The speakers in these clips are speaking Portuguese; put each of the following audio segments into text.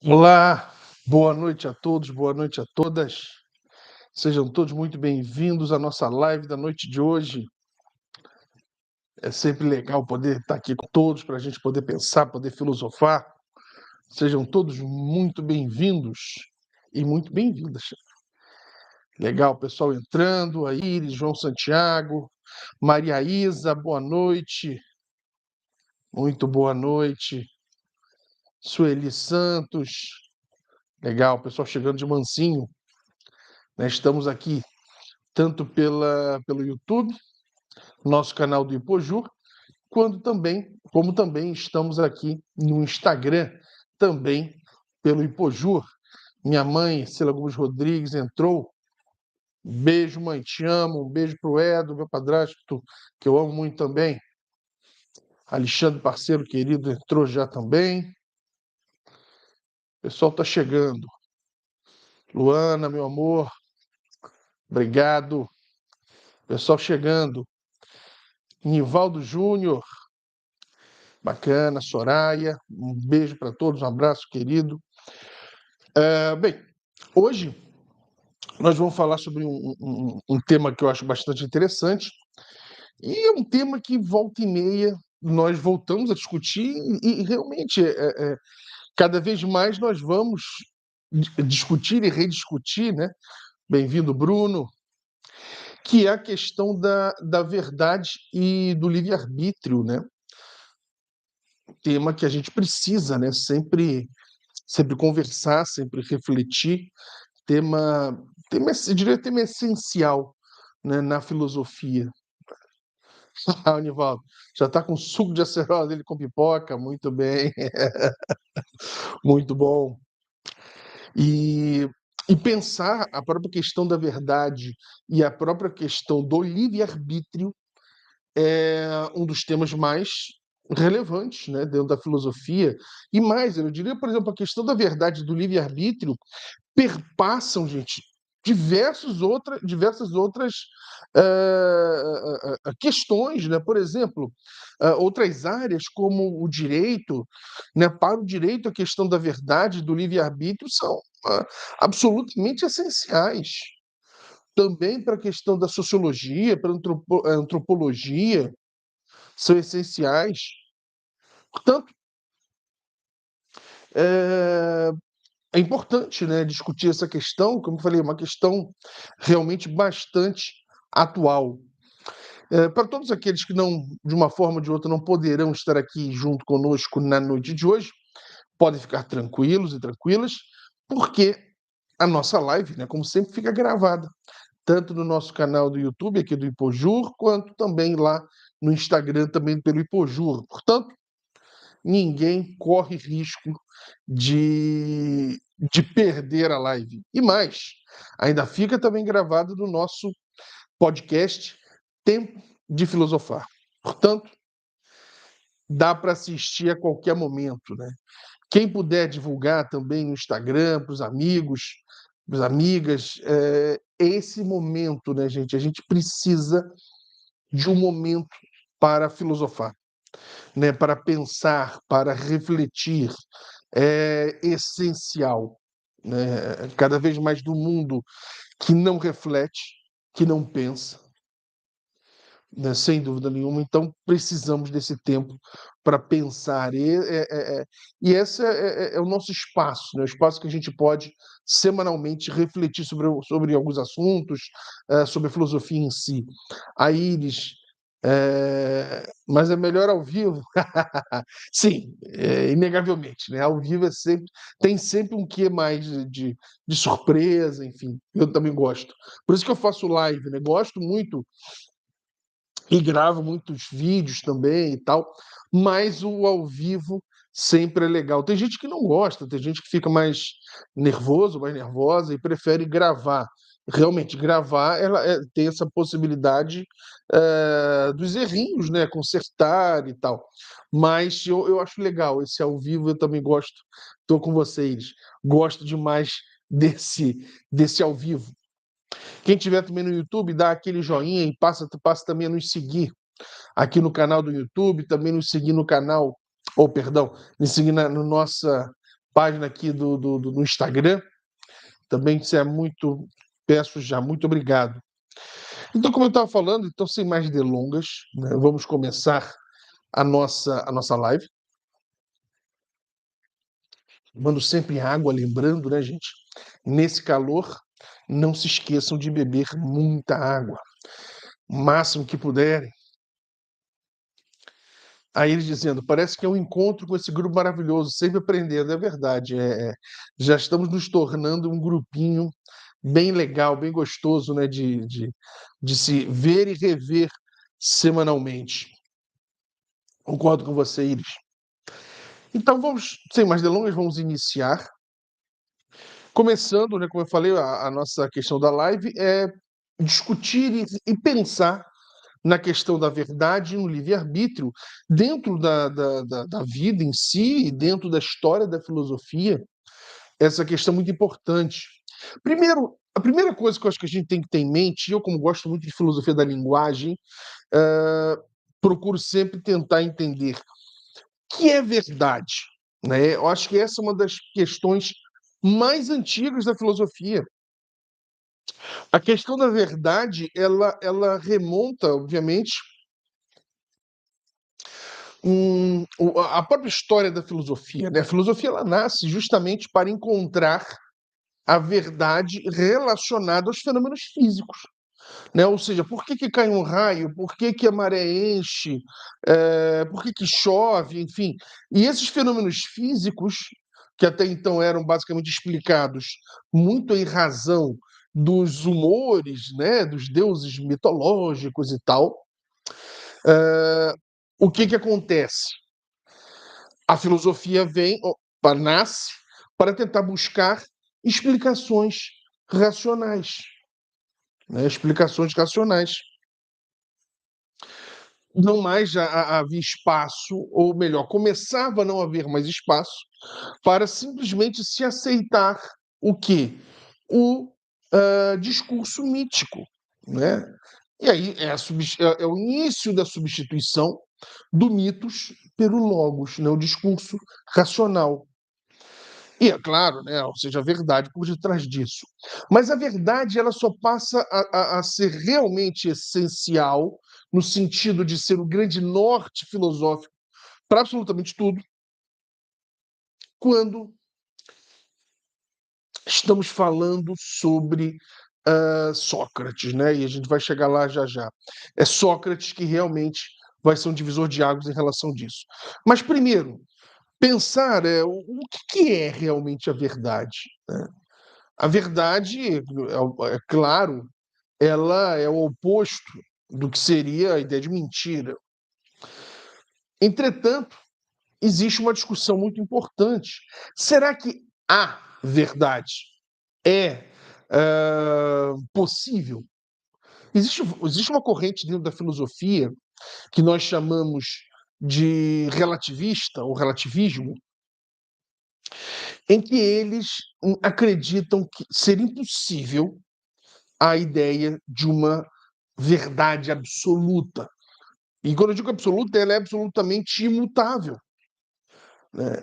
Olá, boa noite a todos, boa noite a todas. Sejam todos muito bem-vindos à nossa live da noite de hoje. É sempre legal poder estar aqui com todos para a gente poder pensar, poder filosofar. Sejam todos muito bem-vindos e muito bem-vindas. Legal, pessoal entrando, a Iris, João Santiago, Maria Isa, boa noite, muito boa noite. Sueli Santos, legal, pessoal chegando de mansinho, né? Estamos aqui tanto pelo YouTube, nosso canal do Ipojur, como também estamos aqui no Instagram, também pelo Ipojur. Minha mãe, Cila Gomes Rodrigues, entrou. Beijo, mãe, te amo. Um beijo pro Edo, meu padrasto, que eu amo muito também. Alexandre, parceiro querido, entrou já também. O pessoal tá chegando. Luana, meu amor, obrigado. Pessoal chegando. Nivaldo Júnior, bacana. Soraya, um beijo para todos, um abraço, querido. Bem, hoje nós vamos falar sobre um tema que eu acho bastante interessante, e é um tema que volta e meia nós voltamos a discutir, e realmente cada vez mais nós vamos discutir e rediscutir, né? Bem-vindo, Bruno, que é a questão da verdade e do livre-arbítrio, né? Tema que a gente precisa, né? Sempre conversar, sempre refletir. Eu diria tema essencial, né, na filosofia. Ah, o Nivaldo, já está com suco de acerola dele com pipoca, muito bem, muito bom. E, e pensar a própria questão da verdade e a própria questão do livre-arbítrio é um dos temas mais relevantes, né, dentro da filosofia. E mais, eu diria, por exemplo, a questão da verdade e do livre-arbítrio perpassam, gente, diversas outras questões, né? Por exemplo, outras áreas como o direito, né? Para o direito, a questão da verdade, do livre-arbítrio são absolutamente essenciais. Também para a questão da sociologia, para a antropologia, são essenciais. Portanto, é, é importante, né, discutir essa questão, como eu falei, uma questão realmente bastante atual. Para todos aqueles que não, de uma forma ou de outra, não poderão estar aqui junto conosco na noite de hoje, podem ficar tranquilos e tranquilas, porque a nossa live, né, como sempre, fica gravada, tanto no nosso canal do YouTube, aqui do Ipojur, quanto também lá no Instagram, também pelo Ipojur. Portanto, ninguém corre risco de perder a live. E mais, ainda fica também gravado no nosso podcast Tempo de Filosofar. Portanto, dá para assistir a qualquer momento, né? Quem puder divulgar também no Instagram para os amigos, para as amigas, esse momento, né, gente? A gente precisa de um momento para filosofar, né? Para pensar, para refletir. É essencial, né? Cada vez mais do mundo que não reflete, que não pensa, né, sem dúvida nenhuma. Então, precisamos desse tempo para pensar. E esse é o nosso espaço, né? O espaço que a gente pode semanalmente refletir sobre alguns assuntos, sobre a filosofia em si. A Iris. Mas é melhor ao vivo? Sim, inegavelmente, né? Ao vivo tem sempre um quê mais de surpresa, enfim. Eu também gosto. Por isso que eu faço live, né? Gosto muito e gravo muitos vídeos também e tal, mas o ao vivo sempre é legal. Tem gente que não gosta, tem gente que fica mais nervoso, mais nervosa e prefere gravar. Realmente, gravar, ela tem essa possibilidade dos errinhos, né? Consertar e tal. Mas eu acho legal esse ao vivo, eu também gosto. Estou com vocês. Gosto demais desse ao vivo. Quem tiver também no YouTube, dá aquele joinha e passa também a nos seguir aqui no canal do YouTube, também nos seguir no canal, ou perdão, nos seguir na no nossa página aqui no Instagram. Também você é muito, peço já, muito obrigado. Então, como eu estava falando, então, sem mais delongas, né, vamos começar a nossa live. Tomando sempre água, lembrando, né, gente? Nesse calor, não se esqueçam de beber muita água, o máximo que puderem. Aí eles dizendo, parece que é um encontro com esse grupo maravilhoso, sempre aprendendo, é verdade. Já estamos nos tornando um grupinho bem legal, bem gostoso, né, de se ver e rever semanalmente. Concordo com você, Iris. Então vamos, sem mais delongas, vamos iniciar. Começando, né, como eu falei, a nossa questão da live é discutir e pensar na questão da verdade e no livre-arbítrio dentro da vida em si e dentro da história da filosofia. Essa questão é muito importante. Primeiro, a primeira coisa que eu acho que a gente tem que ter em mente, e eu como gosto muito de filosofia da linguagem, procuro sempre tentar entender o que é verdade, né? Eu acho que essa é uma das questões mais antigas da filosofia. A questão da verdade, ela remonta, obviamente, a própria história da filosofia, né? A filosofia ela nasce justamente para encontrar a verdade relacionada aos fenômenos físicos, né? Ou seja, por que que cai um raio, por que que a maré enche, por que que chove, enfim. E esses fenômenos físicos, que até então eram basicamente explicados muito em razão dos humores, né, dos deuses mitológicos e tal, o que que acontece? A filosofia nasce para tentar buscar explicações racionais, né? Explicações racionais. Não mais havia espaço, ou melhor, começava a não haver mais espaço para simplesmente se aceitar o quê? O discurso mítico, né? E aí é o início da substituição do mitos pelo logos, né? O discurso racional. E é claro, né, ou seja, a verdade por detrás disso. Mas a verdade ela só passa a ser realmente essencial, no sentido de ser o grande norte filosófico para absolutamente tudo, quando estamos falando sobre Sócrates, né? E a gente vai chegar lá já já. É Sócrates que realmente vai ser um divisor de águas em relação disso. Mas primeiro, pensar o que é realmente a verdade, né? A verdade, é claro, ela é o oposto do que seria a ideia de mentira. Entretanto, existe uma discussão muito importante. Será que a verdade é possível? Existe uma corrente dentro da filosofia que nós chamamos de relativista ou relativismo, em que eles acreditam que ser impossível a ideia de uma verdade absoluta. E quando eu digo absoluta, ela é absolutamente imutável, né?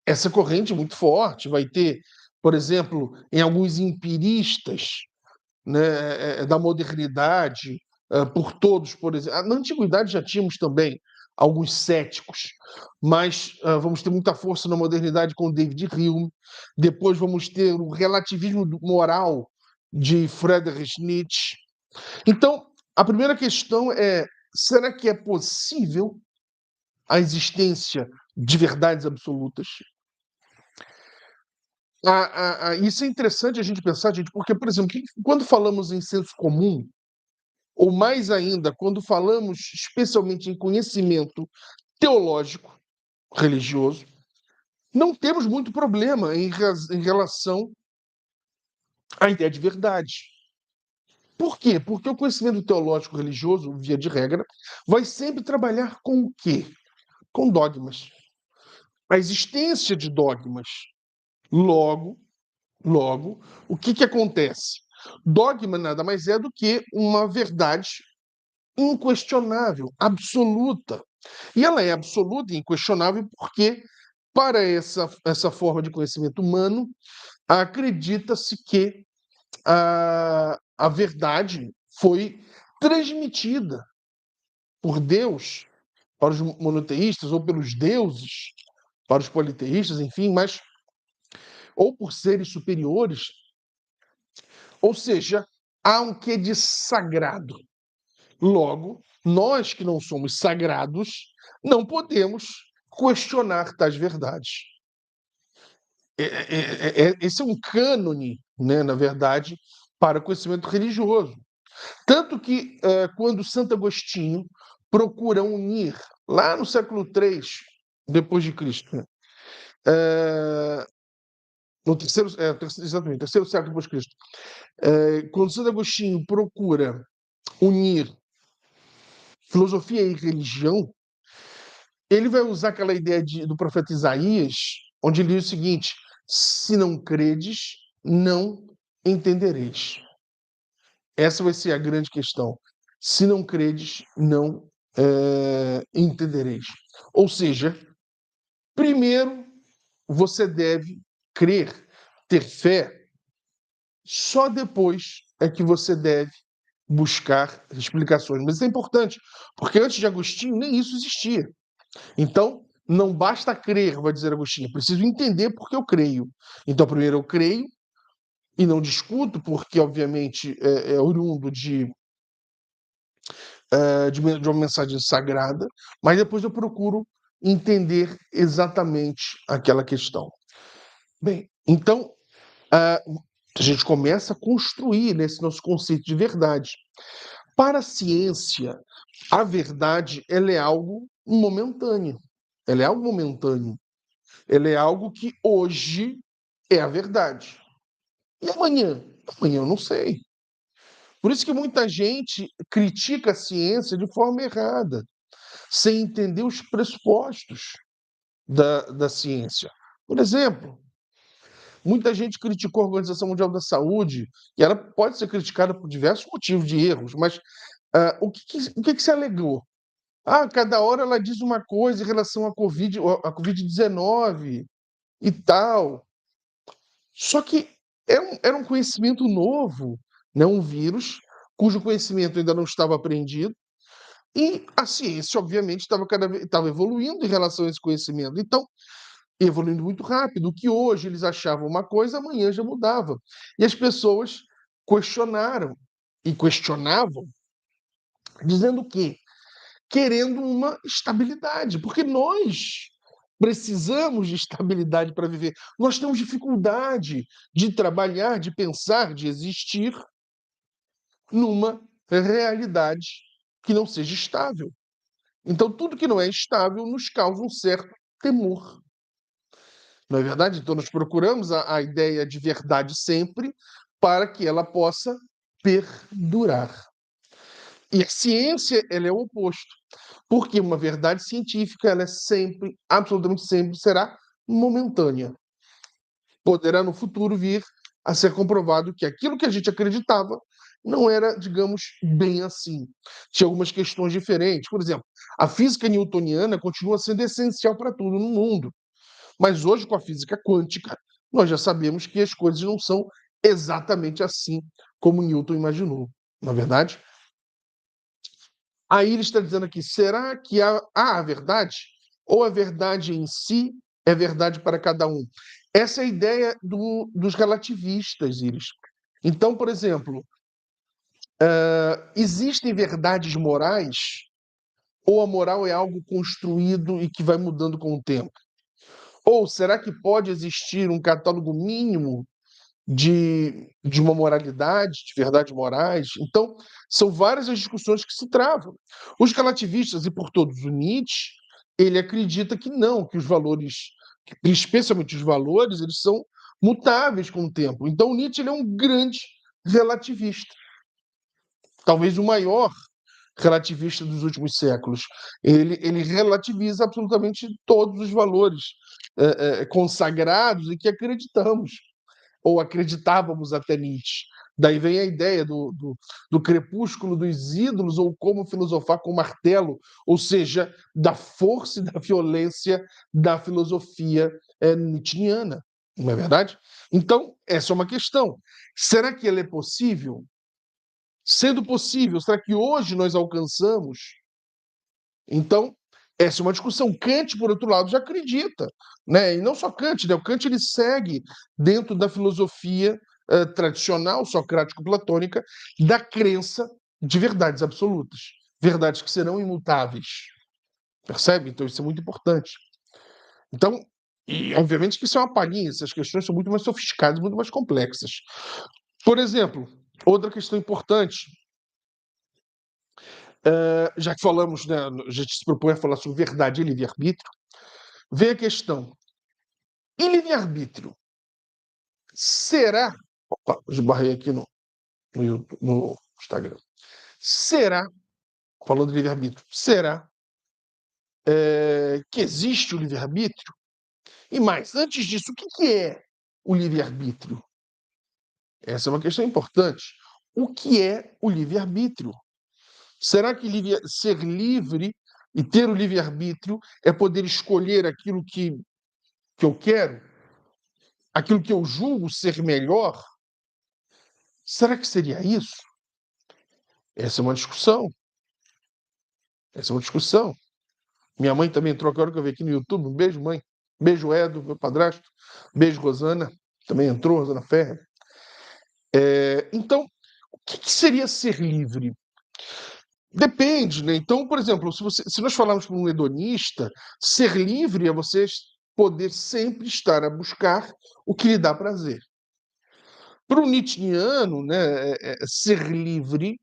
Essa corrente é muito forte, vai ter, por exemplo, em alguns empiristas, né, da modernidade, por todos, por exemplo. Na antiguidade já tínhamos também alguns céticos, mas vamos ter muita força na modernidade com David Hume. Depois vamos ter o relativismo moral de Friedrich Nietzsche. Então, a primeira questão é: será que é possível a existência de verdades absolutas? Isso é interessante a gente pensar, gente, porque, por exemplo, quando falamos em senso comum, ou mais ainda, quando falamos especialmente em conhecimento teológico, religioso, não temos muito problema em relação à ideia de verdade. Por quê? Porque o conhecimento teológico religioso, via de regra, vai sempre trabalhar com o quê? Com dogmas. A existência de dogmas. Logo, o que que acontece? Dogma nada mais é do que uma verdade inquestionável, absoluta. E ela é absoluta e inquestionável porque Para essa forma de conhecimento humano, acredita-se que a verdade foi transmitida por Deus para os monoteístas, ou pelos deuses para os politeístas, enfim, mas ou por seres superiores, ou seja, há um quê de sagrado. Logo, nós que não somos sagrados, não podemos questionar tais verdades. Esse é um cânone, né, na verdade, para o conhecimento religioso. Tanto que, quando Santo Agostinho procura unir, lá no século III depois de Cristo, né, no exatamente, terceiro século depois de Cristo, quando Santo Agostinho procura unir filosofia e religião, ele vai usar aquela ideia do profeta Isaías, onde ele diz o seguinte: se não credes, não entendereis. Essa vai ser a grande questão. Se não credes, não entendereis. Ou seja, primeiro você deve crer, ter fé, só depois é que você deve buscar explicações. Mas isso é importante, porque antes de Agostinho nem isso existia. Então, não basta crer, vai dizer Agostinho, é preciso entender porque eu creio. Então, primeiro eu creio e não discuto, porque obviamente é oriundo de uma mensagem sagrada, mas depois eu procuro entender exatamente aquela questão. Bem, então a gente começa a construir nesse nosso conceito de verdade. Para a ciência, a verdade ela é algo momentâneo. Ela é algo momentâneo. Ela é algo que hoje é a verdade. E amanhã? Amanhã eu não sei. Por isso que muita gente critica a ciência de forma errada, sem entender os pressupostos da ciência. Por exemplo, muita gente criticou a Organização Mundial da Saúde, e ela pode ser criticada por diversos motivos de erros, mas o que se alegou? Cada hora ela diz uma coisa em relação à Covid-19 e tal. Só que era um conhecimento novo, né? Um vírus cujo conhecimento ainda não estava aprendido, e a ciência, obviamente, estava evoluindo em relação a esse conhecimento. Então, evoluindo muito rápido. O que hoje eles achavam uma coisa, amanhã já mudava. E as pessoas questionaram e questionavam, dizendo o quê? Querendo uma estabilidade, porque nós precisamos de estabilidade para viver. Nós temos dificuldade de trabalhar, de pensar, de existir numa realidade que não seja estável. Então, tudo que não é estável nos causa um certo temor. Não é verdade? Então, nós procuramos a ideia de verdade sempre para que ela possa perdurar. E a ciência, ela é o oposto. Porque uma verdade científica, ela é sempre, absolutamente sempre, será momentânea. Poderá no futuro vir a ser comprovado que aquilo que a gente acreditava não era, digamos, bem assim. Tinha algumas questões diferentes. Por exemplo, a física newtoniana continua sendo essencial para tudo no mundo. Mas hoje, com a física quântica, nós já sabemos que as coisas não são exatamente assim como Newton imaginou. Não é verdade? Aí ele está dizendo aqui: será que há a verdade? Ou a verdade em si é verdade para cada um? Essa é a ideia dos relativistas, Iris. Então, por exemplo, existem verdades morais ou a moral é algo construído e que vai mudando com o tempo? Ou será que pode existir um catálogo mínimo de uma moralidade, de verdades morais? Então, são várias as discussões que se travam. Os relativistas, e por todos o Nietzsche, ele acredita que não, que os valores, especialmente os valores, eles são mutáveis com o tempo. Então, o Nietzsche ele é um grande relativista, talvez o maior relativista dos últimos séculos. Ele relativiza absolutamente todos os valores consagrados e que acreditamos ou acreditávamos até Nietzsche. Daí vem a ideia do crepúsculo dos ídolos, ou como filosofar com martelo, ou seja, da força e da violência da filosofia nietzschiana, não é verdade? Então, essa é uma questão. Será que ela é possível? Sendo possível, será que hoje nós alcançamos? Então, essa é uma discussão. Kant, por outro lado, já acredita, né? E não só Kant, né? O Kant ele segue dentro da filosofia tradicional, socrático-platônica, da crença de verdades absolutas, verdades que serão imutáveis. Percebe? Então, isso é muito importante. Então, e obviamente que isso é uma palhinha, essas questões são muito mais sofisticadas, muito mais complexas. Por exemplo, outra questão importante, já que falamos, né, a gente se propõe a falar sobre verdade e livre-arbítrio, vem a questão: e livre-arbítrio será. Opa, esbarrei aqui no Instagram. Será, falando de livre-arbítrio, será que existe o livre-arbítrio? E mais, antes disso, o que é o livre-arbítrio? Essa é uma questão importante. O que é o livre-arbítrio? Será que ser livre e ter o livre-arbítrio é poder escolher aquilo que eu quero? Aquilo que eu julgo ser melhor? Será que seria isso? Essa é uma discussão. Essa é uma discussão. Minha mãe também entrou agora que eu vi aqui no YouTube. Um beijo, mãe. Beijo, Edo, meu padrasto. Beijo, Rosana. Também entrou, Rosana Ferrer. Então, o que seria ser livre? Depende, né? Então, por exemplo, se nós falarmos para um hedonista, ser livre é você poder sempre estar a buscar o que lhe dá prazer. Para o nietzschiano, né, ser livre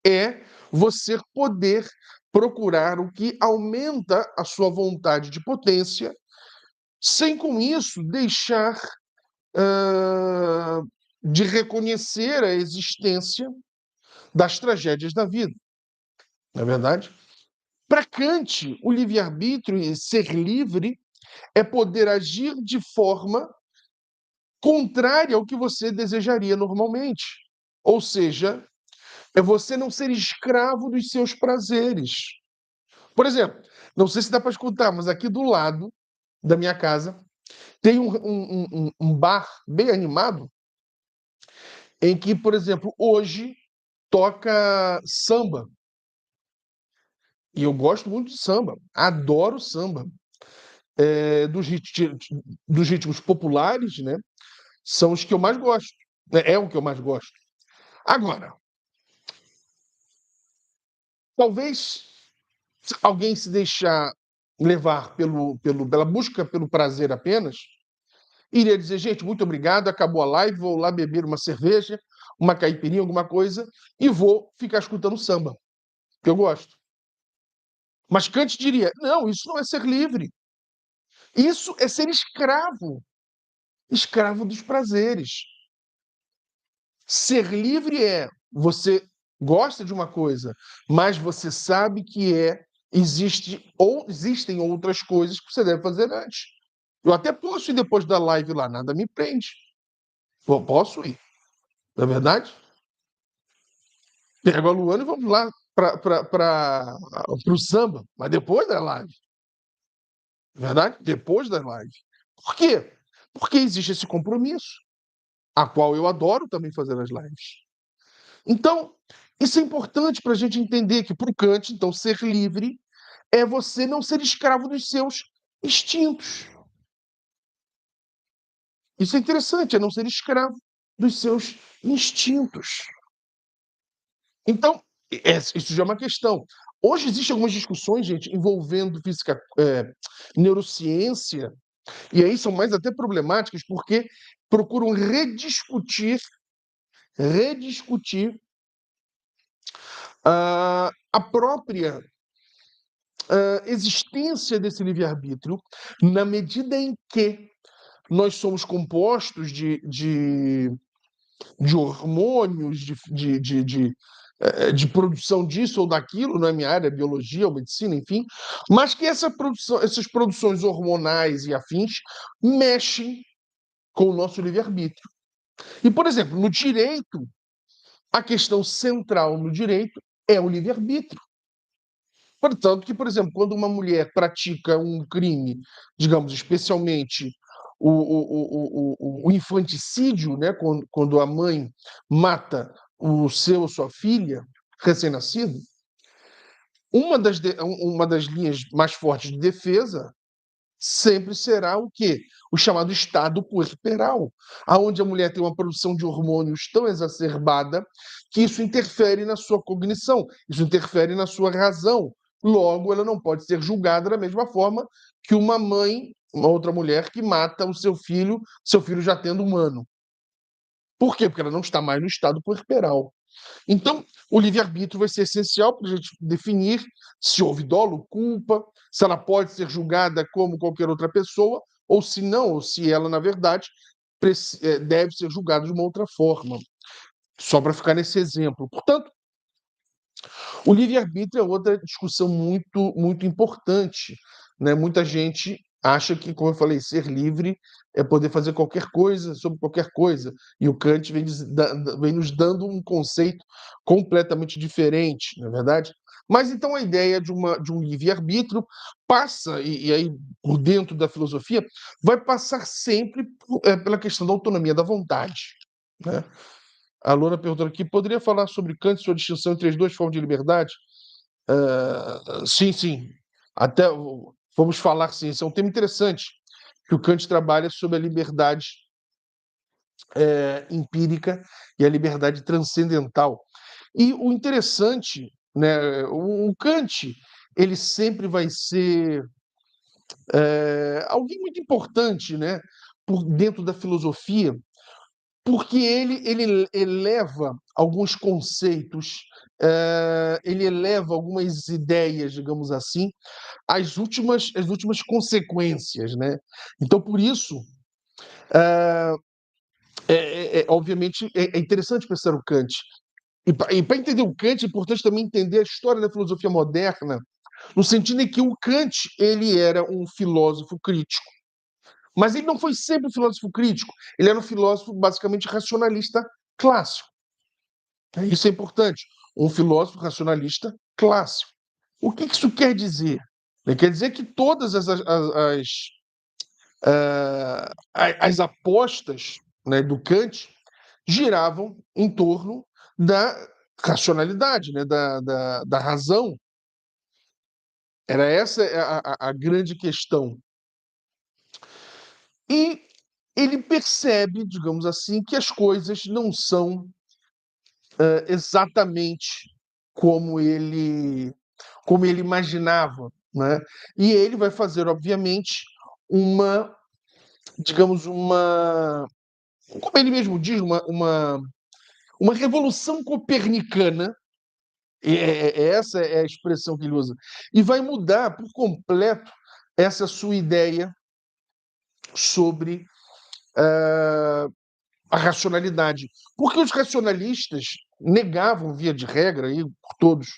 é você poder procurar o que aumenta a sua vontade de potência, sem com isso deixar de reconhecer a existência das tragédias da vida. Não é verdade? Para Kant, o livre-arbítrio e ser livre é poder agir de forma contrária ao que você desejaria normalmente. Ou seja, é você não ser escravo dos seus prazeres. Por exemplo, não sei se dá para escutar, mas aqui do lado da minha casa tem um bar bem animado em que, por exemplo, hoje toca samba. E eu gosto muito de samba, adoro samba. Dos ritmos populares, né? São os que eu mais gosto. É o que eu mais gosto. Agora, talvez alguém se deixar levar pela busca pelo prazer apenas, iria dizer, gente, muito obrigado, acabou a live, vou lá beber uma cerveja, uma caipirinha, alguma coisa, e vou ficar escutando samba, que eu gosto. Mas Kant diria, não, isso não é ser livre. Isso é ser escravo. Escravo dos prazeres. Ser livre é você gosta de uma coisa, mas você sabe que existem outras coisas que você deve fazer antes. Eu até posso ir depois da live lá, nada me prende. Eu posso ir, não é verdade? Pego a Luana e vamos lá para o samba, mas depois da live, não é verdade? Depois da live. Por quê? Porque existe esse compromisso, a qual eu adoro também fazer as lives. Então, isso é importante para a gente entender que, para o Kant, então, ser livre é você não ser escravo dos seus instintos. Isso é interessante, é não ser escravo dos seus instintos. Então, isso já é uma questão. Hoje existem algumas discussões, gente, envolvendo física, neurociência, e aí são mais até problemáticas, porque procuram rediscutir a própria existência desse livre-arbítrio, na medida em que nós somos compostos de hormônios, de produção disso ou daquilo, não é minha área, biologia ou medicina, enfim, mas que essas produções hormonais e afins mexem com o nosso livre-arbítrio. E, por exemplo, no direito, a questão central no direito é o livre-arbítrio. Portanto, que, por exemplo, quando uma mulher pratica um crime, digamos, especialmente o infanticídio, né, quando a mãe mata o seu ou sua filha recém-nascido, uma das linhas mais fortes de defesa sempre será o quê? O chamado estado puerperal, aonde a mulher tem uma produção de hormônios tão exacerbada que isso interfere na sua cognição, isso interfere na sua razão. Logo, ela não pode ser julgada da mesma forma que uma mãe, uma outra mulher que mata o seu filho já tendo um ano. Por quê? Porque ela não está mais no estado puerperal. Então, o livre-arbítrio vai ser essencial para a gente definir se houve dolo, culpa, se ela pode ser julgada como qualquer outra pessoa, ou se não, ou se ela, na verdade, deve ser julgada de uma outra forma. Só para ficar nesse exemplo. Portanto, o livre-arbítrio é outra discussão muito importante, né? Muita gente acha que, como eu falei, ser livre é poder fazer qualquer coisa sobre qualquer coisa. E o Kant vem nos dando um conceito completamente diferente, não é verdade? Mas então a ideia de um livre-arbítrio passa, e aí por dentro da filosofia, vai passar sempre pela questão da autonomia da vontade, né? A Luna perguntando aqui, poderia falar sobre Kant e sua distinção entre as duas formas de liberdade? Sim, sim. Até vamos falar sim. Isso é um tema interessante, que o Kant trabalha sobre a liberdade empírica e a liberdade transcendental. E o interessante, né, o Kant, ele sempre vai ser alguém muito importante, né, por dentro da filosofia, porque ele eleva alguns conceitos, ele eleva algumas ideias, digamos assim, às últimas consequências, né? Então, por isso, obviamente, é interessante pensar o Kant. E para entender o Kant, é importante também entender a história da filosofia moderna, no sentido em que o Kant ele era um filósofo crítico. Mas ele não foi sempre um filósofo crítico. Ele era um filósofo basicamente racionalista clássico. Isso é importante. Um filósofo racionalista clássico. O que isso quer dizer? Quer dizer que todas as apostas, né, do Kant giravam em torno da racionalidade, né, da razão. Era essa a grande questão. E ele percebe, digamos assim, que as coisas não são exatamente como ele imaginava, né? E ele vai fazer, obviamente, uma, digamos, como ele mesmo diz, uma revolução copernicana, essa é a expressão que ele usa, e vai mudar por completo essa sua ideia sobre a racionalidade. Porque os racionalistas negavam, via de regra, aí, por todos,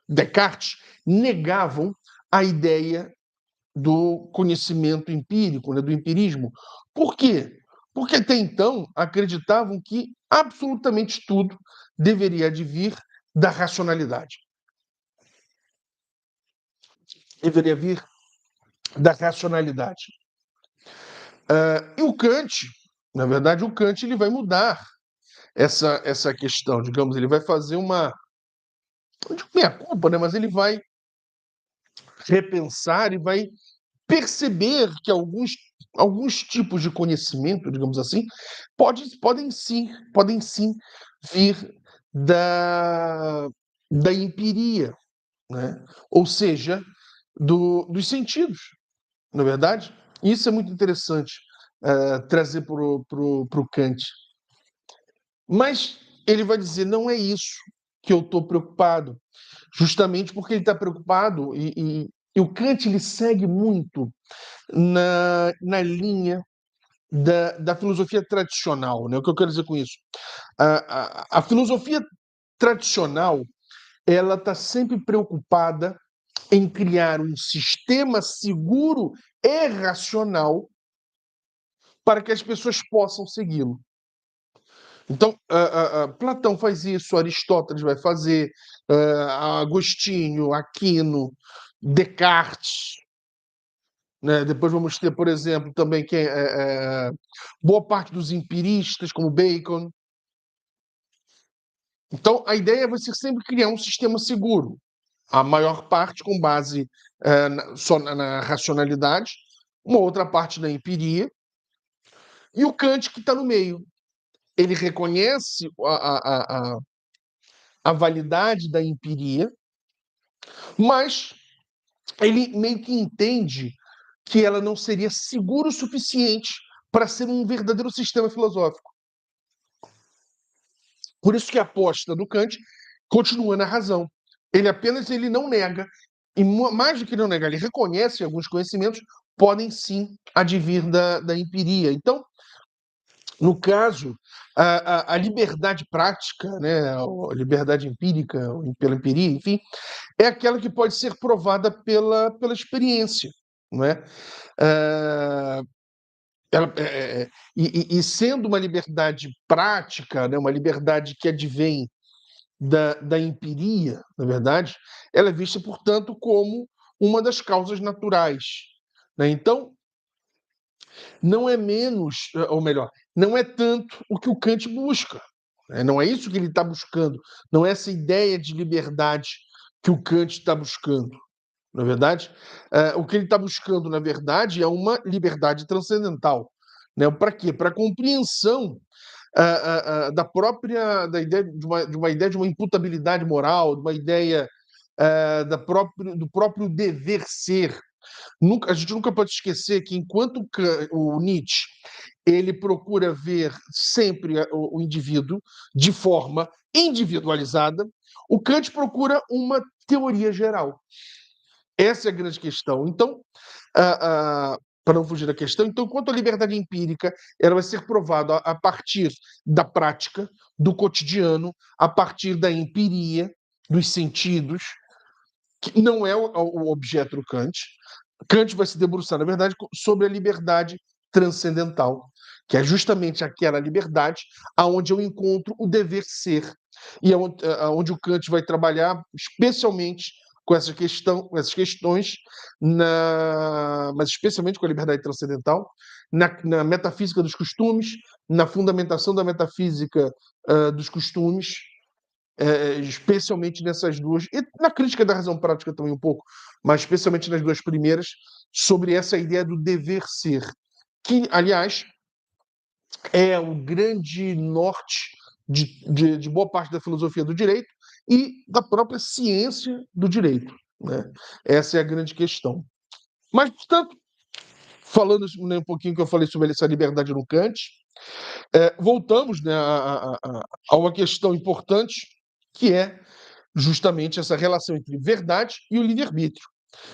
Descartes, negavam a ideia do conhecimento empírico, né, do empirismo. Por quê? Porque até então acreditavam que absolutamente tudo deveria advir da racionalidade. Deveria vir da racionalidade. E o Kant, na verdade, o Kant ele vai mudar essa questão, digamos, ele vai fazer não digo meia-culpa, né, mas ele vai repensar e vai perceber que alguns tipos de conhecimento, digamos assim, podem sim vir da empiria, né? Ou seja, dos sentidos, na é verdade? Isso é muito interessante trazer para o Kant. Mas ele vai dizer, não é isso que eu estou preocupado, justamente porque ele está preocupado, e o Kant ele segue muito na linha da filosofia tradicional. Né? O que eu quero dizer com isso? A filosofia tradicional ela está sempre preocupada em criar um sistema seguro e racional para que as pessoas possam segui-lo. Então, Platão faz isso, Aristóteles vai fazer, Agostinho, Aquino, Descartes, né? Depois vamos ter, por exemplo, também boa parte dos empiristas, como Bacon. Então, a ideia vai ser sempre criar um sistema seguro, a maior parte com base só na racionalidade, uma outra parte na empiria, e o Kant que está no meio. Ele reconhece a validade da empiria, mas ele meio que entende que ela não seria segura o suficiente para ser um verdadeiro sistema filosófico. Por isso que a aposta do Kant continua na razão. Ele não nega, e mais do que não negar, ele reconhece que alguns conhecimentos podem sim advir da empiria. Então, no caso, a liberdade prática, né, a liberdade empírica, pela empiria, enfim, é aquela que pode ser provada pela experiência, não é? Ah, e sendo uma liberdade prática, né, uma liberdade que advém da empiria, na verdade, ela é vista, portanto, como uma das causas naturais, né? Então, não é menos, ou melhor, não é tanto o que o Kant busca, né? Não é isso que ele está buscando, não é essa ideia de liberdade que o Kant está buscando. Na verdade, o que ele está buscando, na verdade, é uma liberdade transcendental. Né? Para quê? Para a compreensão da própria da ideia de uma ideia de uma imputabilidade moral, de uma ideia do próprio dever ser. A gente nunca pode esquecer que enquanto o Nietzsche ele procura ver sempre o indivíduo de forma individualizada, o Kant procura uma teoria geral. Essa é a grande questão. Então, para não fugir da questão, então, quanto à liberdade empírica, ela vai ser provada a partir da prática, do cotidiano, a partir da empiria, dos sentidos, que não é o objeto do Kant. Kant vai se debruçar, na verdade, sobre a liberdade transcendental, que é justamente aquela liberdade aonde eu encontro o dever ser e aonde o Kant vai trabalhar especialmente com com essas questões, mas especialmente com a liberdade transcendental, na metafísica dos costumes, na fundamentação da metafísica dos costumes, especialmente nessas duas, e na crítica da razão prática também um pouco, mas especialmente nas duas primeiras, sobre essa ideia do dever ser, que, aliás, é o grande norte de boa parte da filosofia do direito e da própria ciência do direito. Né? Essa é a grande questão. Mas, portanto, falando um pouquinho que eu falei sobre essa liberdade no Kant, voltamos, né, a uma questão importante, que é justamente essa relação entre verdade e o livre-arbítrio.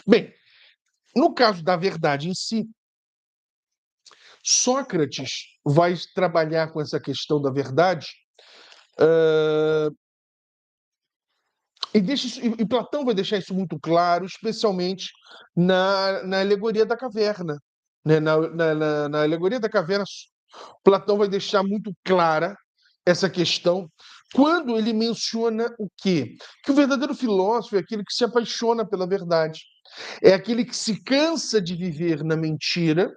Bem, no caso da verdade em si, Sócrates vai trabalhar com essa questão da verdade, e Platão vai deixar isso muito claro, especialmente na alegoria da caverna. Né? Na alegoria da caverna, Platão vai deixar muito clara essa questão quando ele menciona o quê? Que o verdadeiro filósofo é aquele que se apaixona pela verdade. É aquele que se cansa de viver na mentira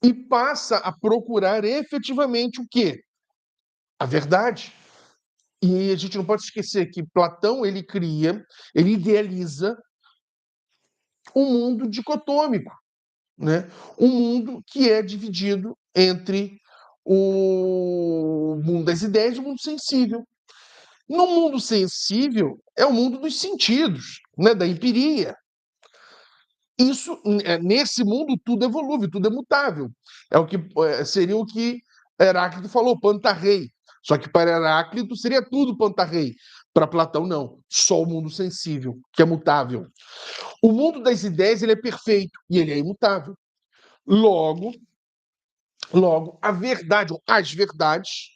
e passa a procurar efetivamente o quê? A verdade. E a gente não pode esquecer que Platão ele idealiza um mundo dicotômico, né? Um mundo que é dividido entre o mundo das ideias e o mundo sensível. No mundo sensível é o mundo dos sentidos, né? Da empiria. Isso, nesse mundo, tudo evolui, tudo é mutável. Seria o que Heráclito falou, pantarrei. Só que para Heráclito seria tudo pantarrei. Para Platão, não. Só o mundo sensível, que é mutável. O mundo das ideias ele é perfeito e ele é imutável. Logo, a verdade, ou as verdades,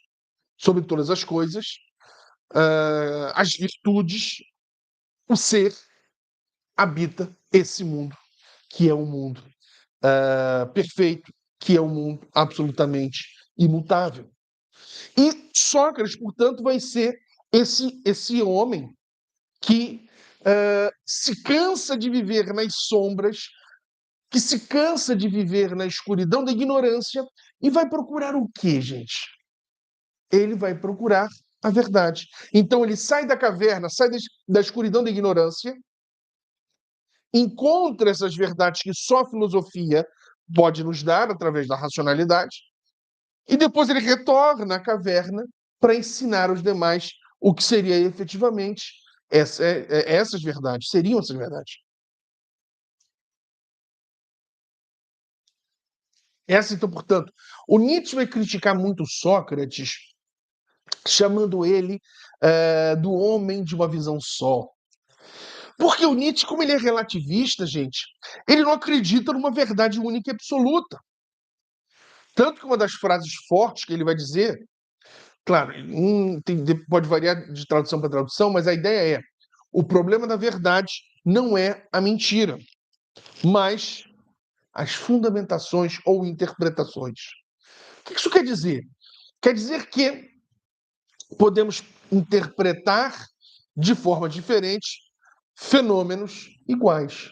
sobre todas as coisas, as virtudes, o ser, habita esse mundo, que é um mundo perfeito, que é um mundo absolutamente imutável. E Sócrates, portanto, vai ser esse homem que se cansa de viver nas sombras, que se cansa de viver na escuridão da ignorância e vai procurar o quê, gente? Ele vai procurar a verdade. Então ele sai da caverna, sai da escuridão da ignorância, encontra essas verdades que só a filosofia pode nos dar através da racionalidade, e depois ele retorna à caverna para ensinar aos demais o que seria efetivamente essas verdades, seriam essas verdades. Então, portanto, o Nietzsche vai criticar muito Sócrates, chamando ele do homem de uma visão só. Porque o Nietzsche, como ele é relativista, gente, ele não acredita numa verdade única e absoluta. Tanto que uma das frases fortes que ele vai dizer, claro, pode variar de tradução para tradução, mas a ideia é: o problema da verdade não é a mentira, mas as fundamentações ou interpretações. O que isso quer dizer? Quer dizer que podemos interpretar de forma diferente fenômenos iguais.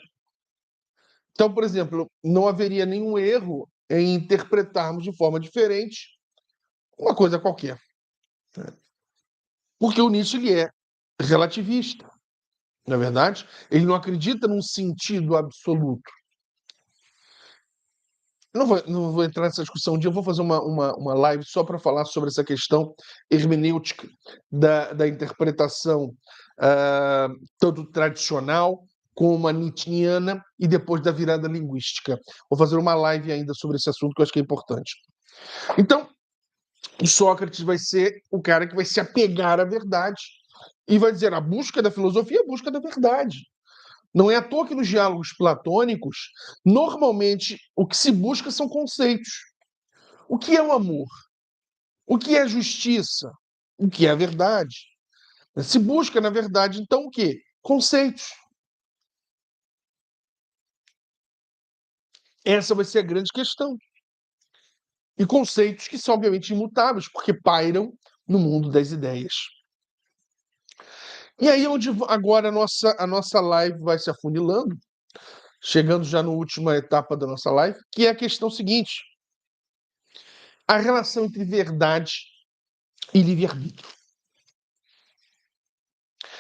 Então, por exemplo, não haveria nenhum erro em interpretarmos de forma diferente uma coisa qualquer. Porque o Nietzsche ele é relativista, não é verdade? Ele não acredita num sentido absoluto. Não vou entrar nessa discussão um dia, eu vou fazer uma live só para falar sobre essa questão hermenêutica da interpretação tanto tradicional como a nietzschiana e depois da virada linguística. Vou fazer uma live ainda sobre esse assunto que eu acho que é importante. Então, o Sócrates vai ser o cara que vai se apegar à verdade e vai dizer: a busca da filosofia é a busca da verdade. Não é à toa que nos diálogos platônicos, normalmente, o que se busca são conceitos. O que é o amor? O que é a justiça? O que é a verdade? Se busca, na verdade, então, o quê? Conceitos. Essa vai ser a grande questão. E conceitos que são, obviamente, imutáveis, porque pairam no mundo das ideias. E aí, onde agora a nossa live vai se afunilando, chegando já na última etapa da nossa live, que é a questão seguinte: a relação entre verdade e livre-arbítrio.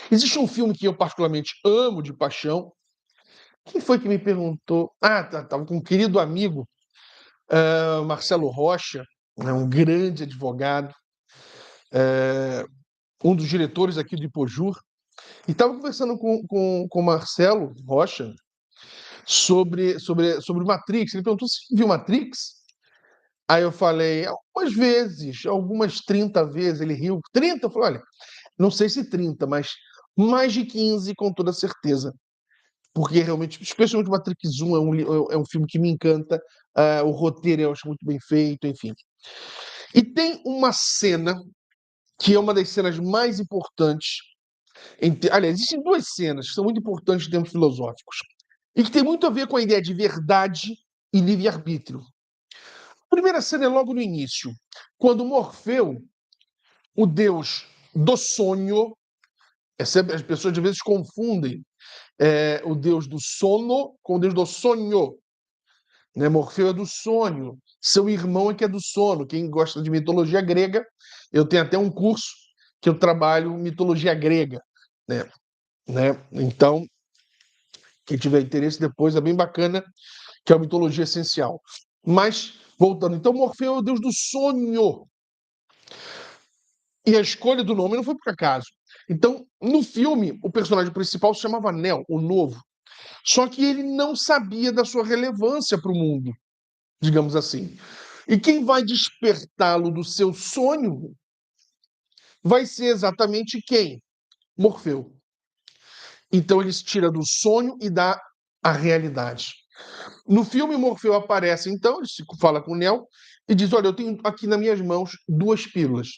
Existe um filme que eu particularmente amo de paixão. Quem foi que me perguntou? Estava com um querido amigo, Marcelo Rocha, né, um grande advogado, um dos diretores aqui do Ipojur, e estava conversando com o Marcelo Rocha sobre Matrix. Ele perguntou se viu Matrix. Aí eu falei, algumas vezes, algumas 30 vezes. Ele riu. 30? Eu falei, olha, não sei se 30, mas mais de 15 com toda certeza. Porque realmente, especialmente Matrix 1 é um filme que me encanta, o roteiro eu acho muito bem feito, enfim. E tem uma cena que é uma das cenas mais importantes. Aliás, existem duas cenas que são muito importantes em termos filosóficos e que tem muito a ver com a ideia de verdade e livre-arbítrio. A primeira cena é logo no início, quando Morfeu, o deus do sonho, as pessoas às vezes confundem o deus do sono com o deus do sonho. Né? Morfeu é do sonho, seu irmão é que é do sono. Quem gosta de mitologia grega, eu tenho até um curso que eu trabalho mitologia grega. Né? Então, quem tiver interesse depois é bem bacana, que é a mitologia essencial. Mas, voltando, então Morfeu é o deus do sonho. E a escolha do nome não foi por acaso. Então, no filme, o personagem principal se chamava Neo, o Novo. Só que ele não sabia da sua relevância para o mundo, digamos assim. E quem vai despertá-lo do seu sonho vai ser exatamente quem? Morfeu. Então ele se tira do sonho e dá a realidade. No filme, Morfeu aparece, então, ele fala com o Neo e diz: olha, eu tenho aqui nas minhas mãos duas pílulas.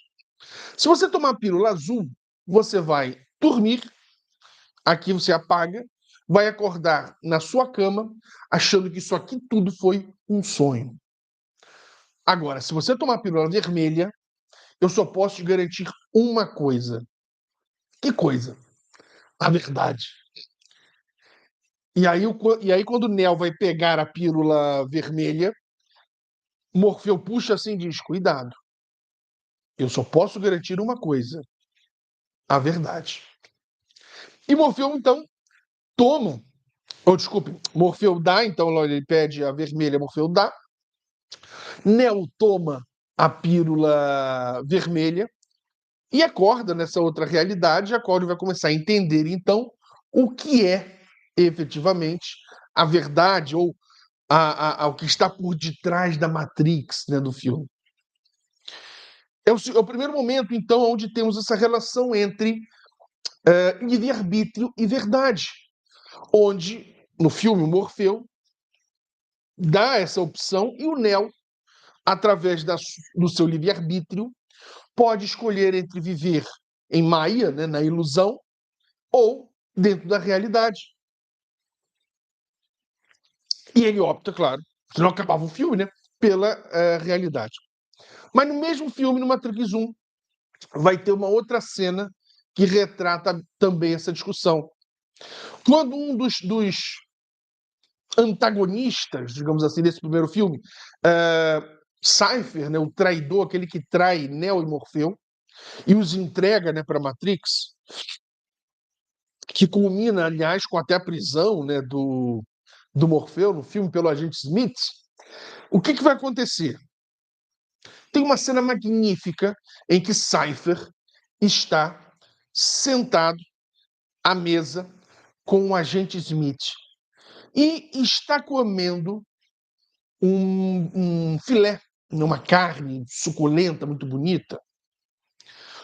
Se você tomar a pílula azul, você vai dormir, aqui você apaga, vai acordar na sua cama, achando que isso aqui tudo foi um sonho. Agora, se você tomar a pílula vermelha, eu só posso te garantir uma coisa. Que coisa? A verdade. E aí, quando o Neo vai pegar a pílula vermelha, Morfeu puxa assim e diz: cuidado, eu só posso garantir uma coisa: a verdade. E Morfeu, então, toma, ou desculpe, Morfeu dá, então ele pede a vermelha, Morfeu dá. Neo toma a pílula vermelha e acorda nessa outra realidade, acorda e vai começar a entender, então, o que é efetivamente a verdade ou o que está por detrás da Matrix, né, do filme. É o primeiro momento, então, onde temos essa relação entre livre-arbítrio e verdade, onde, no filme, o Morfeu dá essa opção e o Neo, através do seu livre-arbítrio, pode escolher entre viver em Maia, né, na ilusão, ou dentro da realidade. E ele opta, claro, senão acabava o filme, né, pela realidade. Mas no mesmo filme, no Matrix 1, vai ter uma outra cena que retrata também essa discussão. Quando um dos antagonistas, digamos assim, desse primeiro filme, Cypher, né, o traidor, aquele que trai Neo e Morfeu, e os entrega, né, para Matrix, que culmina, aliás, com até a prisão, né, do Morfeu no filme pelo agente Smith. O que vai acontecer? Tem uma cena magnífica em que Cypher está sentado à mesa com o agente Smith e está comendo um filé, uma carne suculenta, muito bonita.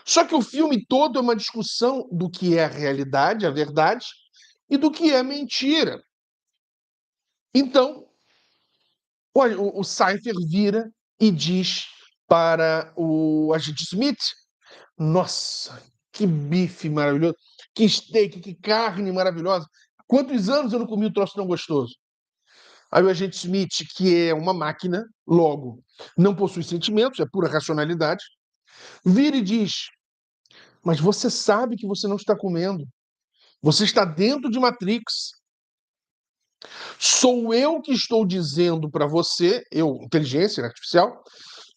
Só que o filme todo é uma discussão do que é a realidade, a verdade, e do que é mentira. Então, o Cypher vira e diz para o agente Smith: nossa, que bife maravilhoso, que steak, que carne maravilhosa. Quantos anos eu não comi um troço tão gostoso? Aí o agente Smith, que é uma máquina, logo, não possui sentimentos, é pura racionalidade, vira e diz: mas você sabe que você não está comendo. Você está dentro de Matrix. Sou eu que estou dizendo para você, eu, inteligência artificial,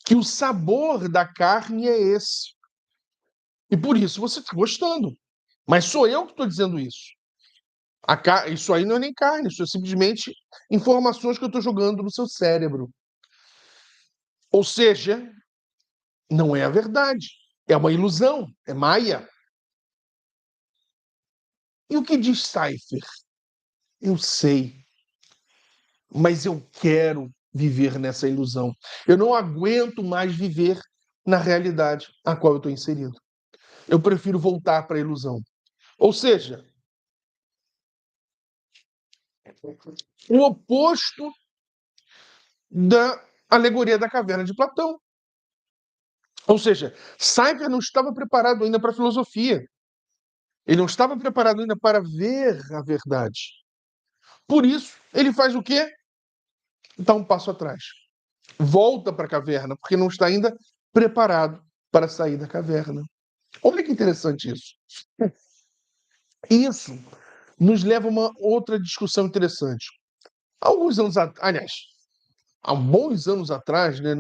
que o sabor da carne é esse. E por isso você está gostando. Mas sou eu que estou dizendo isso. Isso aí não é nem carne, isso é simplesmente informações que eu estou jogando no seu cérebro. Ou seja, não é a verdade. É uma ilusão, é maia. E o que diz Cypher? Eu sei, mas eu quero viver nessa ilusão. Eu não aguento mais viver na realidade a qual eu estou inserido. Eu prefiro voltar para a ilusão. Ou seja, o oposto da alegoria da caverna de Platão. Ou seja, Cypher não estava preparado ainda para a filosofia. Ele não estava preparado ainda para ver a verdade. Por isso, ele faz o quê? Dá um passo atrás. Volta para a caverna, porque não está ainda preparado para sair da caverna. Olha que interessante isso. Isso nos leva a uma outra discussão interessante. Alguns anos atrás, aliás, há bons anos atrás, né,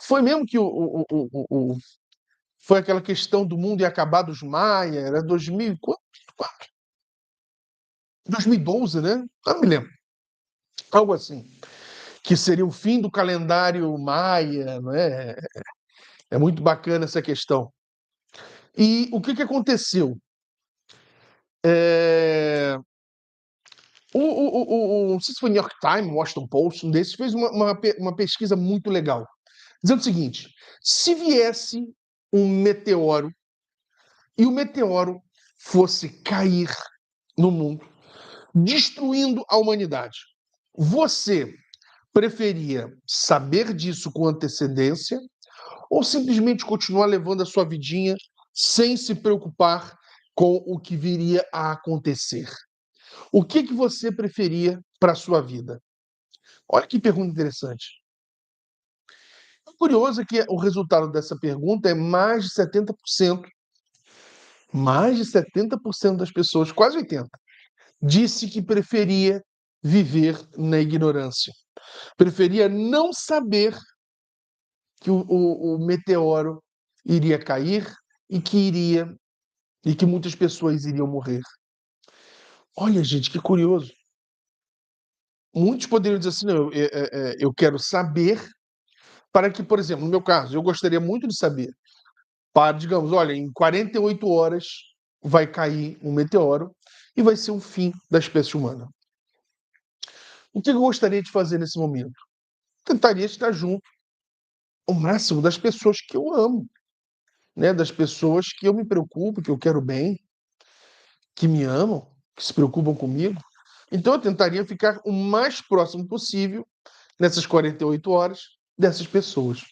foi mesmo que foi aquela questão do mundo ia acabar dos Maia, era 2000, quanto? 2012, né? Não me lembro. Algo assim. Que seria o fim do calendário Maia, não é? É muito bacana essa questão. E o que aconteceu? É... Não sei se foi New York Times, Washington Post, um desses, fez uma pesquisa muito legal, dizendo o seguinte: se viesse um meteoro e o meteoro fosse cair no mundo, destruindo a humanidade, você preferia saber disso com antecedência ou simplesmente continuar levando a sua vidinha sem se preocupar com o que viria a acontecer? O que você preferia para a sua vida? Olha que pergunta interessante. curioso é que o resultado dessa pergunta é mais de 70%. Mais de 70% das pessoas, quase 80%, disse que preferia viver na ignorância. Preferia não saber que o meteoro iria cair e que muitas pessoas iriam morrer. Olha, gente, que curioso. Muitos poderiam dizer assim, não, eu quero saber para que, por exemplo, no meu caso, eu gostaria muito de saber, para, digamos, olha, em 48 horas vai cair um meteoro e vai ser o fim da espécie humana. O que eu gostaria de fazer nesse momento? Tentaria estar junto ao máximo das pessoas que eu amo, né? Das pessoas que eu me preocupo, que eu quero bem, que me amam, que se preocupam comigo. Então eu tentaria ficar o mais próximo possível nessas 48 horas dessas pessoas.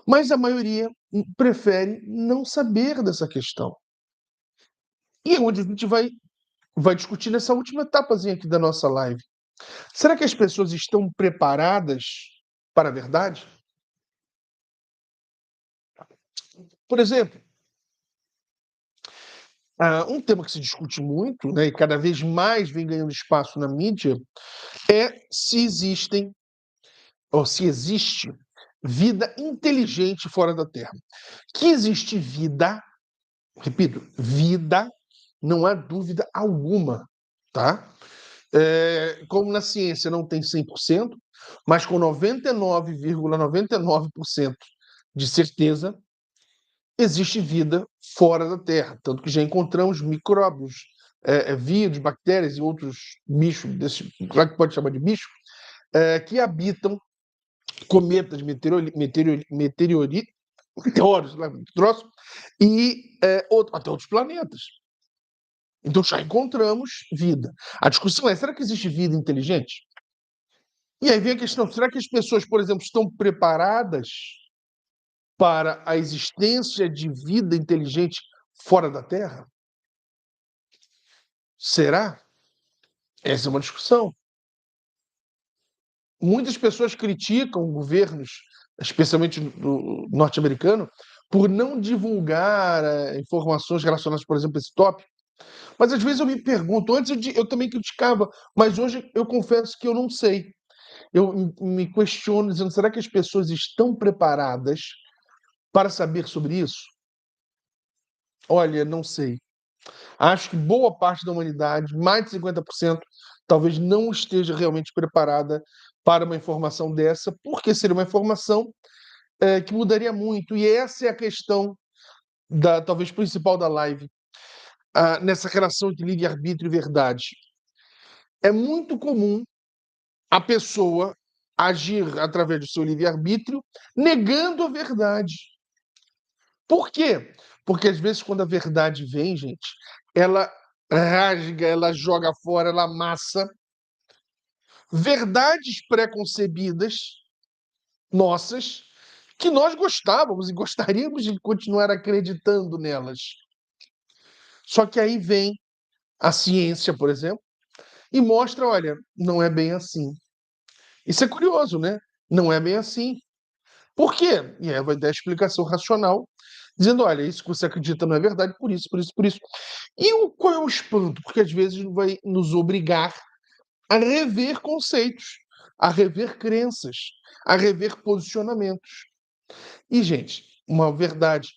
Mas a maioria prefere não saber dessa questão. E é onde a gente vai discutir nessa última etapazinha aqui da nossa live. Será que as pessoas estão preparadas para a verdade? Por exemplo, um tema que se discute muito, né, e cada vez mais vem ganhando espaço na mídia, é se existem ou se existe vida inteligente fora da Terra. Que existe vida, repito, vida, não há dúvida alguma, tá? Como na ciência não tem 100%, mas com 99,99% de certeza, existe vida fora da Terra. Tanto que já encontramos micróbios, vírus, bactérias e outros bichos, já que pode chamar de bicho, que habitam cometas, meteoros, troço, e até outros planetas. Então já encontramos vida. A discussão é: será que existe vida inteligente? E aí vem a questão: será que as pessoas, por exemplo, estão preparadas para a existência de vida inteligente fora da Terra? Será? Essa é uma discussão. Muitas pessoas criticam governos, especialmente do norte-americano, por não divulgar informações relacionadas, por exemplo, a esse tópico. Mas às vezes eu me pergunto, antes eu também criticava, mas hoje eu confesso que eu não sei. Eu me questiono, dizendo, será que as pessoas estão preparadas para saber sobre isso? Olha, não sei. Acho que boa parte da humanidade, mais de 50%, talvez não esteja realmente preparada para uma informação dessa, porque seria uma informação que mudaria muito. E essa é a questão, talvez principal da live, nessa relação de livre-arbítrio e verdade. É muito comum a pessoa agir através do seu livre-arbítrio, negando a verdade. Por quê? Porque às vezes, quando a verdade vem, gente, ela rasga, ela joga fora, ela amassa verdades preconcebidas nossas que nós gostávamos e gostaríamos de continuar acreditando nelas. Só que aí vem a ciência, por exemplo, e mostra, olha, não é bem assim. Isso é curioso, né? Não é bem assim. Por quê? E aí vai dar a explicação racional, dizendo, olha, isso que você acredita não é verdade, por isso, por isso, por isso. E qual é o espanto? Porque às vezes vai nos obrigar a rever conceitos, a rever crenças, a rever posicionamentos. E, gente, uma verdade,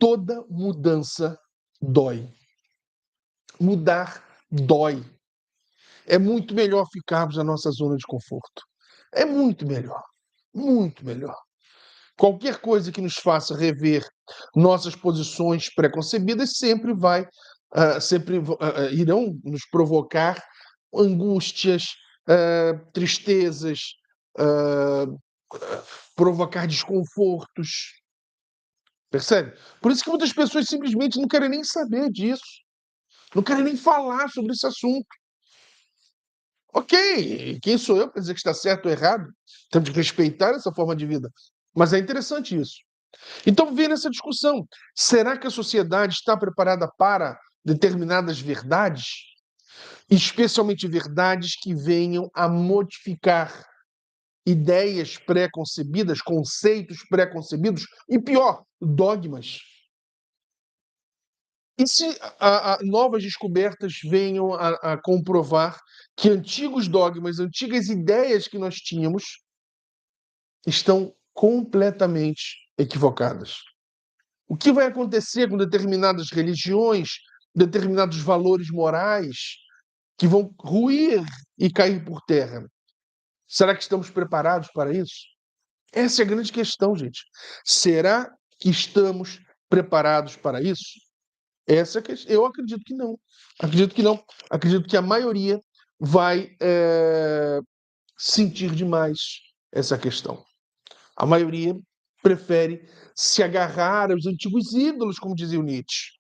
toda mudança dói. Mudar dói. É muito melhor ficarmos na nossa zona de conforto. É muito melhor. Muito melhor. Qualquer coisa que nos faça rever nossas posições preconcebidas sempre irão nos provocar angústias, tristezas, ah, provocar desconfortos. Percebe? Por isso que muitas pessoas simplesmente não querem nem saber disso, não querem nem falar sobre esse assunto. Ok, quem sou eu para dizer que está certo ou errado? Temos que respeitar essa forma de vida. Mas é interessante isso. Então, vem nessa discussão. Será que a sociedade está preparada para determinadas verdades? Especialmente verdades que venham a modificar ideias pré-concebidas, conceitos pré-concebidos e, pior, dogmas. E se novas descobertas venham a comprovar que antigos dogmas, antigas ideias que nós tínhamos estão completamente equivocadas? O que vai acontecer com determinadas religiões, determinados valores morais que vão ruir e cair por terra? Será que estamos preparados para isso? Essa é a grande questão, gente. Será que estamos preparados para isso? Essa é a questão. Eu acredito que não. Acredito que não. Acredito que a maioria vai sentir demais essa questão. A maioria prefere se agarrar aos antigos ídolos, como dizia o Nietzsche.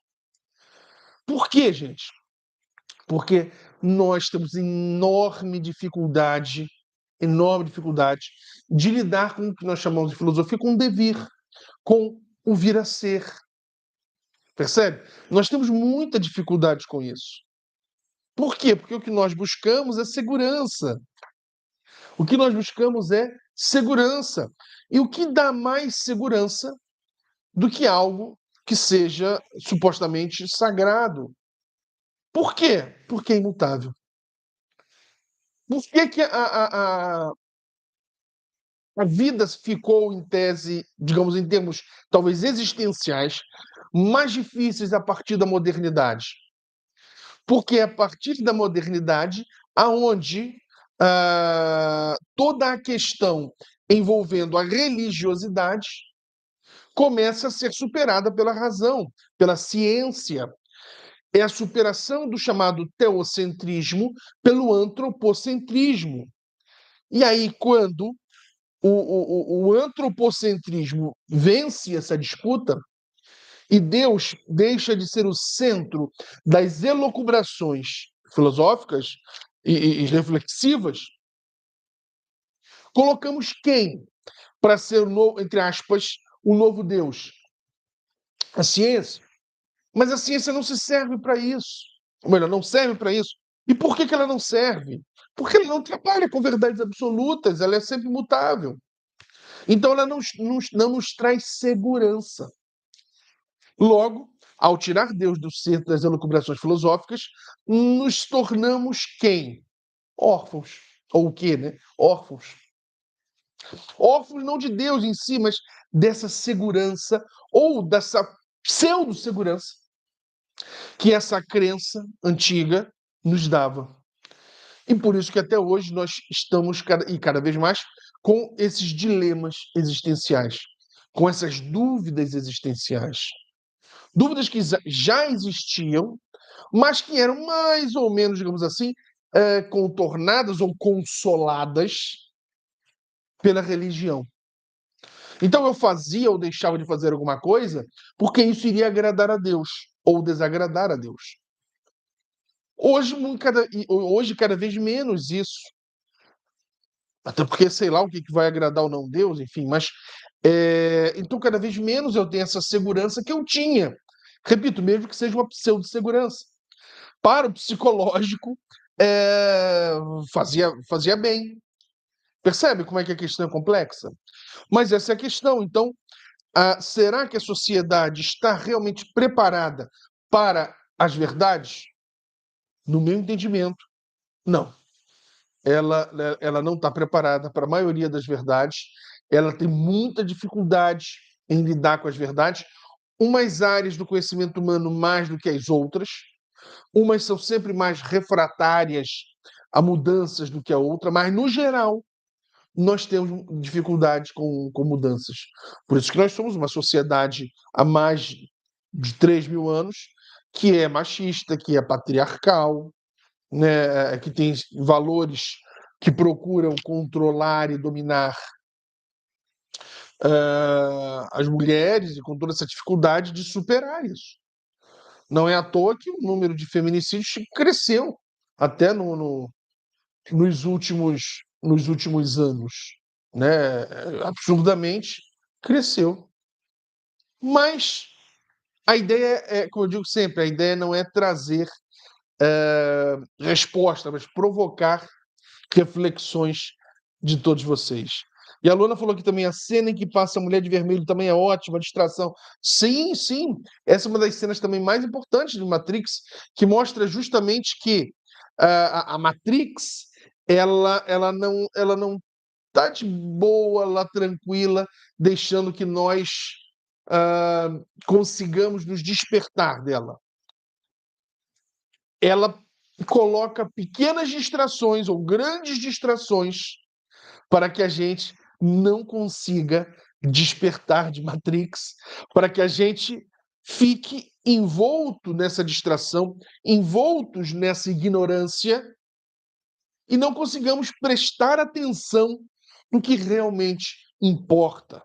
Por quê, gente? Porque nós temos enorme dificuldade de lidar com o que nós chamamos de filosofia, com o devir, com o vir a ser. Percebe? Nós temos muita dificuldade com isso. Por quê? Porque o que nós buscamos é segurança. O que nós buscamos é segurança. E o que dá mais segurança do que algo que seja supostamente sagrado? Por quê? Porque é imutável. Por que a vida ficou, em tese, digamos, em termos talvez existenciais, mais difíceis a partir da modernidade? Porque é a partir da modernidade aonde toda a questão envolvendo a religiosidade começa a ser superada pela razão, pela ciência. É a superação do chamado teocentrismo pelo antropocentrismo. E aí, quando o antropocentrismo vence essa disputa e Deus deixa de ser o centro das elucubrações filosóficas e reflexivas, colocamos quem para ser, entre aspas, o novo Deus? A ciência. Mas a ciência não se serve para isso. Ou melhor, não serve para isso. E por que ela não serve? Porque ela não trabalha com verdades absolutas, ela é sempre mutável. Então ela não nos traz segurança. Logo, ao tirar Deus do centro das elucubrações filosóficas, nos tornamos quem? Órfãos. Ou o quê, né? Órfãos. Órfãos não de Deus em si, mas dessa segurança ou dessa pseudo-segurança que essa crença antiga nos dava. E por isso que até hoje nós estamos, cada vez mais, com esses dilemas existenciais, com essas dúvidas existenciais. Dúvidas que já existiam, mas que eram mais ou menos, digamos assim, contornadas ou consoladas pela religião. Então eu fazia ou deixava de fazer alguma coisa porque isso iria agradar a Deus ou desagradar a Deus. Hoje, cada vez menos isso. Até porque sei lá o que vai agradar ou não Deus, enfim, mas então cada vez menos eu tenho essa segurança que eu tinha. Repito, mesmo que seja uma pseudo-segurança. Para o psicológico, fazia bem. Percebe como é que a questão é complexa? Mas essa é a questão. Então, será que a sociedade está realmente preparada para as verdades? No meu entendimento, não. Ela não está preparada para a maioria das verdades. Ela tem muita dificuldade em lidar com as verdades. Umas áreas do conhecimento humano mais do que as outras. Umas são sempre mais refratárias a mudanças do que a outra, mas, no geral, nós temos dificuldade com mudanças. Por isso que nós somos uma sociedade há mais de 3.000 anos que é machista, que é patriarcal, né, que tem valores que procuram controlar e dominar as mulheres e com toda essa dificuldade de superar isso. Não é à toa que o número de feminicídios cresceu até nos últimos anos, né? Absurdamente cresceu. Mas a ideia como eu digo sempre, a ideia não é trazer resposta, mas provocar reflexões de todos vocês. E a Luana falou que também a cena em que passa a mulher de vermelho também é ótima, a distração. Sim, sim. Essa é uma das cenas também mais importantes de Matrix, que mostra justamente que a Matrix ela não tá de boa lá tranquila, deixando que nós ah, consigamos nos despertar dela. Ela coloca pequenas distrações ou grandes distrações para que a gente não consiga despertar de Matrix, para que a gente fique envolto nessa distração, envoltos nessa ignorância e não consigamos prestar atenção no que realmente importa.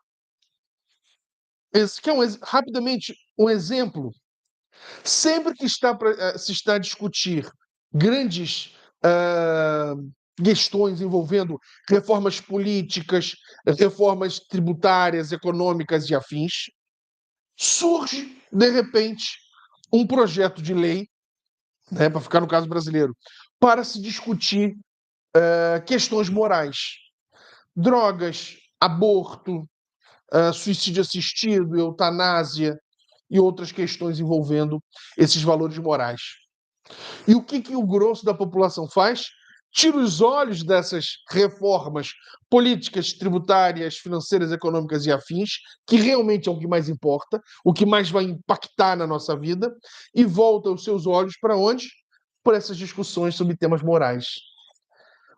Esse que é rapidamente um exemplo. Sempre que se está a discutir grandes questões envolvendo reformas políticas, reformas tributárias, econômicas e afins, surge, de repente, um projeto de lei, né, para ficar no caso brasileiro, para se discutir questões morais. Drogas, aborto, suicídio assistido, eutanásia e outras questões envolvendo esses valores morais. E o que o grosso da população faz? Tira os olhos dessas reformas políticas, tributárias, financeiras, econômicas e afins, que realmente é o que mais importa, o que mais vai impactar na nossa vida, e volta os seus olhos para onde? Por essas discussões sobre temas morais.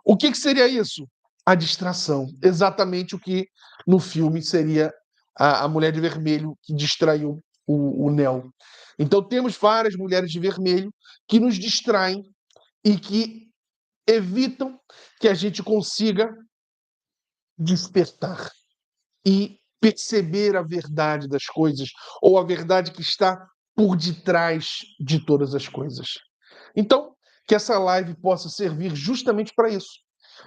O que seria isso? A distração. Exatamente o que no filme seria a mulher de vermelho que distraiu o Neo. Então temos várias mulheres de vermelho que nos distraem e que evitam que a gente consiga despertar e perceber a verdade das coisas ou a verdade que está por detrás de todas as coisas. Então, que essa live possa servir justamente para isso,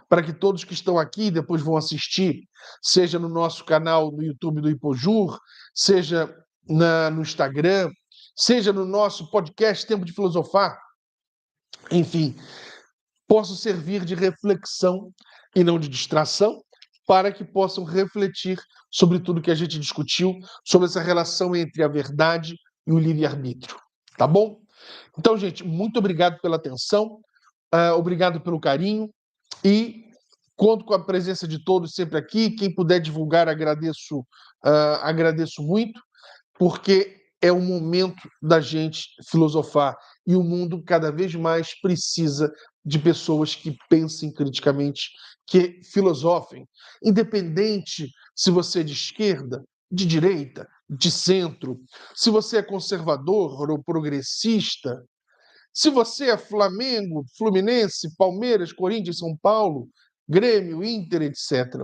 para que todos que estão aqui depois vão assistir, seja no nosso canal no YouTube do Ipojur, seja no Instagram, seja no nosso podcast Tempo de Filosofar, enfim, possam servir de reflexão e não de distração, para que possam refletir sobre tudo que a gente discutiu, sobre essa relação entre a verdade e o livre-arbítrio. Tá bom? Então, gente, muito obrigado pela atenção, obrigado pelo carinho e conto com a presença de todos sempre aqui. Quem puder divulgar, agradeço muito, porque é o momento da gente filosofar e o mundo cada vez mais precisa de pessoas que pensem criticamente, que filosofem, independente se você é de esquerda, de direita, de centro, se você é conservador ou progressista, se você é Flamengo, Fluminense, Palmeiras, Corinthians, São Paulo, Grêmio, Inter, etc.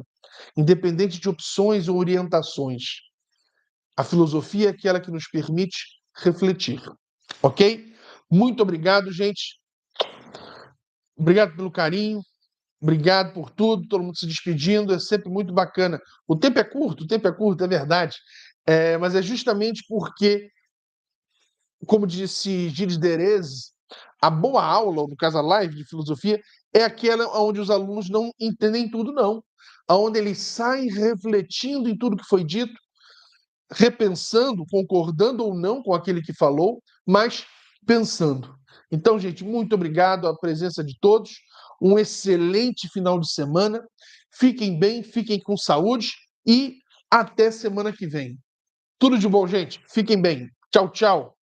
Independente de opções ou orientações, a filosofia é aquela que nos permite refletir. Ok? Muito obrigado, gente. Obrigado pelo carinho. Obrigado por tudo. Todo mundo se despedindo. É sempre muito bacana. O tempo é curto, é verdade. Mas é justamente porque, como disse Gilles Deleuze, a boa aula, ou no caso a live de filosofia, é aquela onde os alunos não entendem tudo, não. Onde eles saem refletindo em tudo que foi dito, repensando, concordando ou não com aquele que falou, mas pensando. Então, gente, muito obrigado à presença de todos. Um excelente final de semana. Fiquem bem, fiquem com saúde e até semana que vem. Tudo de bom, gente. Fiquem bem. Tchau, tchau.